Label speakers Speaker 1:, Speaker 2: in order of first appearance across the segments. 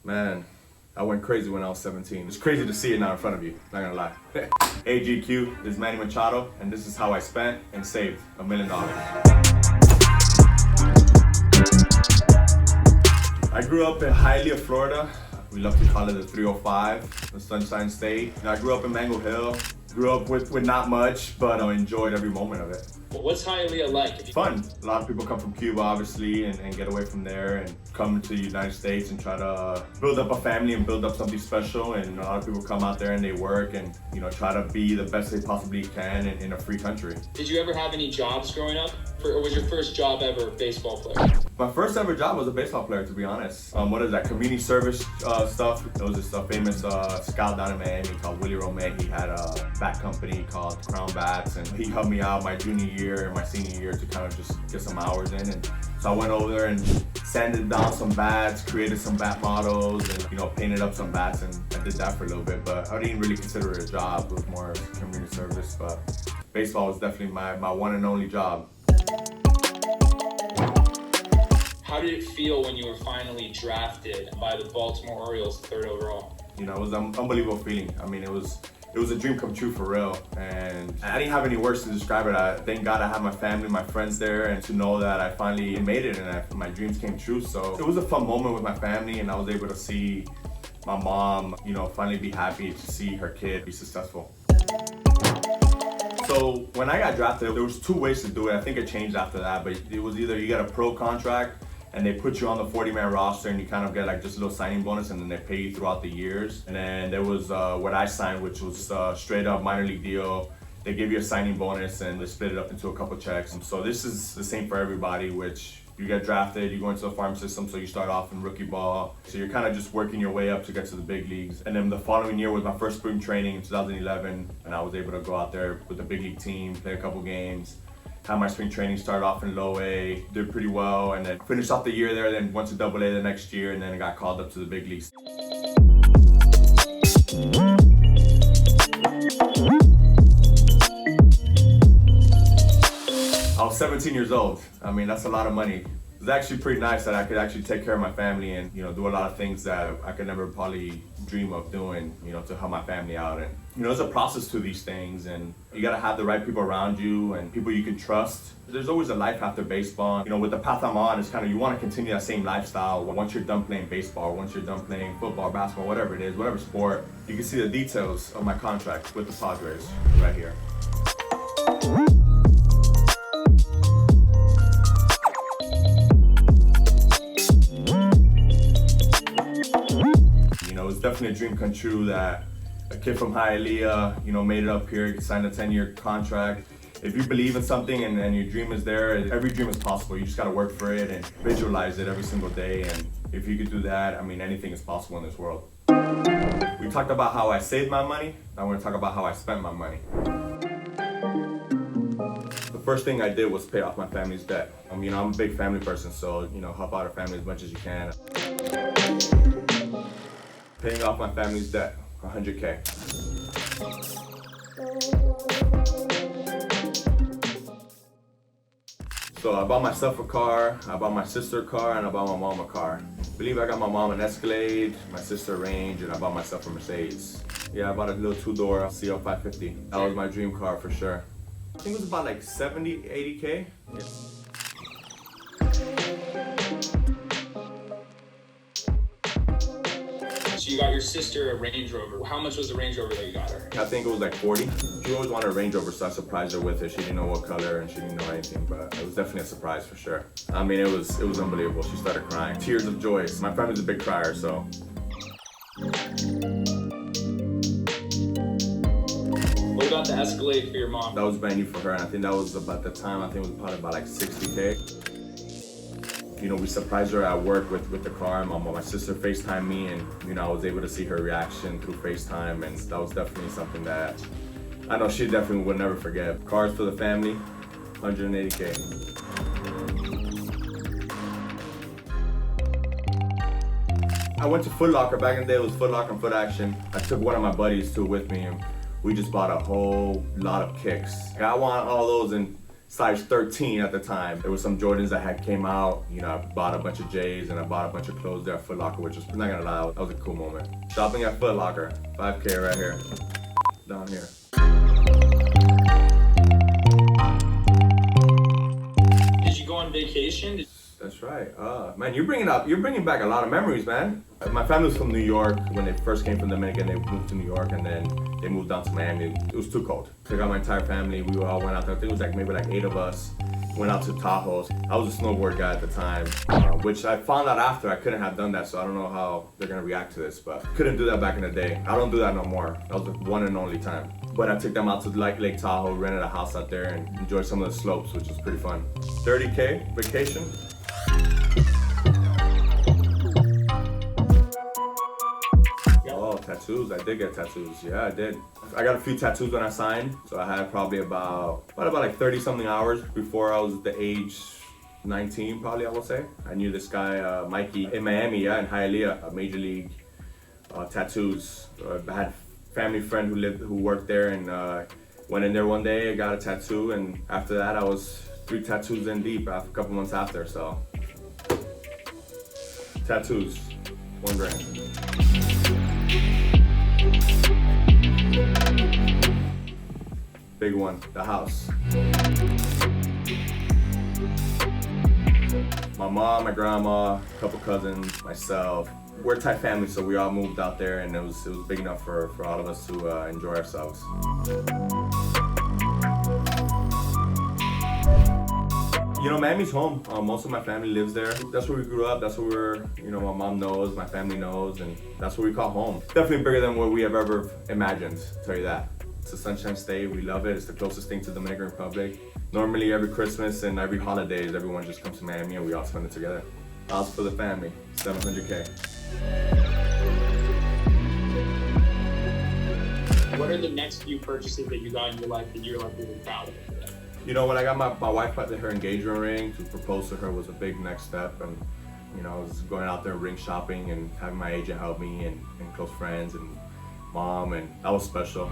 Speaker 1: Man, I went crazy when I was 17. It's crazy to see it now in front of you, not gonna lie. Hey GQ, this is Manny Machado, and this is how I spent and saved $1 million. I grew up in Hialeah, Florida. We love to call it the 305, the Sunshine State. And I grew up in Mango Hill. Grew up with not much, but I enjoyed every moment of it.
Speaker 2: What's Hialeah like?
Speaker 1: Fun. A lot of people come from Cuba, obviously, and get away from there and come to the United States and try to build up a family and build up something special. And a lot of people come out there and they work and, you know, try to be the best they possibly can in a free country.
Speaker 2: Did you ever have any jobs growing up? Or was your first job ever a baseball player?
Speaker 1: My first ever job was a baseball player, to be honest. What is that, community service stuff? There was this famous scout down in Miami called Willie Romay. He had a bat company called Crown Bats, and he helped me out my junior year and my senior year to kind of just get some hours in. And so I went over there and sanded down some bats, created some bat models, and, you know, painted up some bats, and I did that for a little bit, but I didn't really consider it a job. It was more community service, but baseball was definitely my one and only job.
Speaker 2: How did it feel when you were finally drafted by the Baltimore Orioles 3rd overall?
Speaker 1: You know, it was an unbelievable feeling. I mean, it was a dream come true for real, and I didn't have any words to describe it. Thank God I had my family, my friends there, and to know that I finally made it and my dreams came true. So it was a fun moment with my family, and I was able to see my mom, you know, finally be happy to see her kid be successful. So when I got drafted, there was 2 ways to do it. I think it changed after that, but it was either you get a pro contract and they put you on the 40-man roster and you kind of get like just a little signing bonus, and then they pay you throughout the years. And then there was what I signed, which was straight up minor league deal. They give you a signing bonus and they split it up into a couple checks. So this is the same for everybody, which you get drafted, you go into the farm system, so you start off in rookie ball. So you're kind of just working your way up to get to the big leagues. And then the following year was my first spring training in 2011, and I was able to go out there with the big league team, play a couple games. Had my spring training, started off in low A, did pretty well, and then finished off the year there, then went to double A the next year, and then I got called up to the big leagues. I was 17 years old. I mean, that's a lot of money. It was actually pretty nice that I could actually take care of my family and, you know, do a lot of things that I could never probably dream of doing, you know, to help my family out. And, you know, there's a process to these things, and you gotta have the right people around you and people you can trust. There's always a life after baseball. You know, with the path I'm on, it's kind of, you wanna continue that same lifestyle. Once you're done playing baseball, once you're done playing football, basketball, whatever it is, whatever sport, you can see the details of my contract with the Padres right here. It was definitely a dream come true that a kid from Hialeah, you know, made it up here, signed a 10-year contract. If you believe in something and your dream is there, every dream is possible. You just gotta work for it and visualize it every single day. And if you could do that, I mean, anything is possible in this world. We talked about how I saved my money. I want to talk about how I spent my money. The first thing I did was pay off my family's debt. You know, I'm a big family person, so, you know, help out our family as much as you can. Paying off my family's debt, $100K. So I bought myself a car, I bought my sister a car, and I bought my mom a car. I believe I got my mom an Escalade, my sister a Range, and I bought myself a Mercedes. Yeah, I bought a little 2-door CL 550. That was my dream car for sure. I think it was about like 70, 80K. Yeah.
Speaker 2: So you got your sister a Range Rover. How much was the Range Rover that you got her?
Speaker 1: I think it was like 40. She always wanted a Range Rover, so I surprised her with it. She didn't know what color and she didn't know anything, but it was definitely a surprise for sure. I mean, it was unbelievable. She started crying. Tears of joy. My family's a big crier, so.
Speaker 2: What about the Escalade for your mom?
Speaker 1: That was brand new for her, and I think that was about the time, I think it was probably about like 60K. You know, we surprised her at work with the car. My sister FaceTimed me, and, you know, I was able to see her reaction through FaceTime, and that was definitely something that I know she definitely would never forget. Cars for the family, 180K. I went to Foot Locker. Back in the day, it was Foot Locker and Foot Action. I took one of my buddies to with me, and we just bought a whole lot of kicks. I want all those in size 13 at the time. There was some Jordans that had came out. You know, I bought a bunch of J's and I bought a bunch of clothes there at Foot Locker, which is, I'm not gonna lie, that was a cool moment. Shopping at Foot Locker, 5K right here, down here.
Speaker 2: Did you go on vacation?
Speaker 1: That's right. Man, you're bringing back a lot of memories, man. My family was from New York. When they first came from Dominican, they moved to New York, and then they moved down to Miami. It was too cold. Took out my entire family. We all went out there. I think it was maybe 8 of us. Went out to Tahoe. I was a snowboard guy at the time, which I found out after. I couldn't have done that, so I don't know how they're gonna react to this, but couldn't do that back in the day. I don't do that no more. That was the one and only time. But I took them out to Lake Tahoe, rented a house out there, and enjoyed some of the slopes, which was pretty fun. 30K vacation. Oh, tattoos. I did get tattoos. Yeah, I did. I got a few tattoos when I signed. So I had probably about 30 something hours before I was the age 19, probably, I would say. I knew this guy, Mikey, in Miami, yeah, in Hialeah, Major League tattoos. I had a family friend who worked there, and went in there one day, I got a tattoo, and after that I was 3 tattoos in deep after a couple months after, so. Tattoos, $1 grand. Big one, the house. My mom, my grandma, a couple cousins, myself. We're a tight family, so we all moved out there, and it was big enough for all of us to enjoy ourselves. You know, Miami's home. Most of my family lives there. That's where we grew up. That's where my mom knows, my family knows, and that's what we call home. Definitely bigger than what we have ever imagined, I'll tell you that. It's a Sunshine State. We love it. It's the closest thing to the Dominican Republic. Normally, every Christmas and every holidays, everyone just comes to Miami and we all spend it together. House for the family, $700K.
Speaker 2: What are the next few purchases that you got in your life that you're really proud of?
Speaker 1: You know, when I got my wife her engagement ring, to propose to her was a big next step, and I was going out there ring shopping and having my agent help me and close friends and mom, and that was special.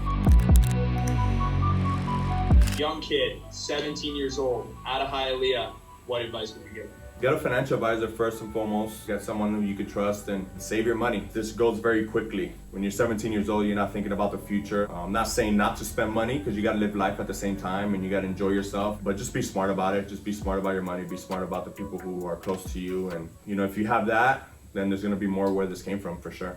Speaker 2: Young kid, 17 years old, out of Hialeah, what advice would you give?
Speaker 1: Get a financial advisor first and foremost. Get someone who you can trust and save your money. This goes very quickly. When you're 17 years old, you're not thinking about the future. I'm not saying not to spend money, because you gotta live life at the same time and you gotta enjoy yourself, but just be smart about it. Just be smart about your money. Be smart about the people who are close to you. And if you have that, then there's gonna be more where this came from, for sure.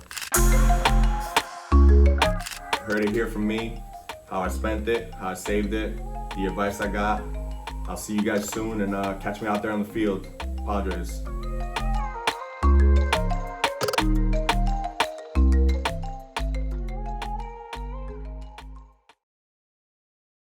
Speaker 1: Heard it here from me, how I spent it, how I saved it, the advice I got. I'll see you guys soon, and catch me out there on the field. Padres.